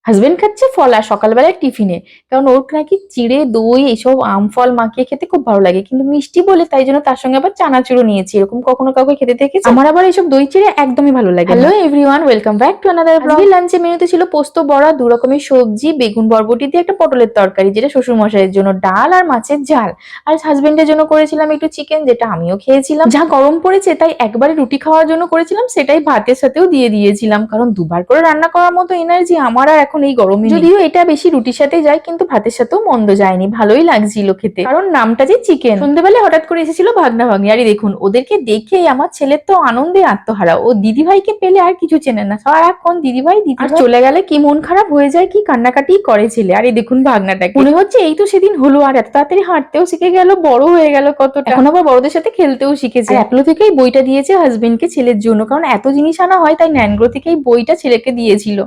Husband খাচ্ছে ফল আর সকালবেলায় টিফিনে, কারণ ওর নাকি চিড়ে দই এইসব আম ফল মাখিয়ে খেতে খুব ভালো লাগে, কিন্তু মিষ্টি বলে তাই জন্য তার সঙ্গে আবার চানাচুরও নিয়েছি। এরকম কখনো কাউকে খেতে দেখেছো? আমার আবার এইসব দই চিড়ে একদমই ভালো লাগে না। Hello everyone, welcome back to another blog. আজকে লাঞ্চে মেনুতে ছিল পোস্ত বড়া, দু রকমের সবজি, বেগুন বরবটি দিয়ে একটা পটলের তরকারি যেটা শ্বশুর মশাইয়ের জন্য, ডাল আর মাছের ঝাল। আর হাজবেন্ডের জন্য করেছিলাম একটু চিকেন, যেটা আমিও খেয়েছিলাম। যা গরম পড়েছে তাই একবারে রুটি খাওয়ার জন্য করেছিলাম, সেটাই ভাতের সাথেও দিয়ে দিয়েছিলাম, কারণ দুবার করে রান্না করার মতো এনার্জি আমার আর এখন এই গরমে নেই। যদিও এটা বেশি রুটির সাথে যায়, কিন্তু ভাতের সাথেও মন্দ যায়নি, ভালোই লাগছিল খেতে, কারণ নামটা যে চিকেন। সন্ধ্যেবেলায় হঠাৎ করে এসেছিল ভাগনা ভাগ্নি, আরে দেখুন ওদেরকে দেখেই আমার ছেলের তো আনন্দে আত্মহারা। ও দিদিভাইকে পেলে আর কিছু চেনে না, সারাক্ষণ দিদিভাই দিদিভাই। আর চলে গেলে কি মন খারাপ হয়ে যায়, কি কান্নাকাটি করে ছেলে। আর এই দেখুন ভাগনাটাকে, মনে হচ্ছে এই তো সেদিন হলো, আর এত তাড়াতাড়ি হাঁটতেও শিখে গেল, বড় হয়ে গেল কতটা, এখন আবার বড়দের সাথে খেলতেও শিখেছে। অ্যাপলো থেকেই বইটা দিয়েছে হাজবেন্ডকে ছেলের জন্য, কারণ এত জিনিস আনা হয়, তাই ন্যানগ্রো থেকেই বইটা ছেলেকে দিয়েছিল।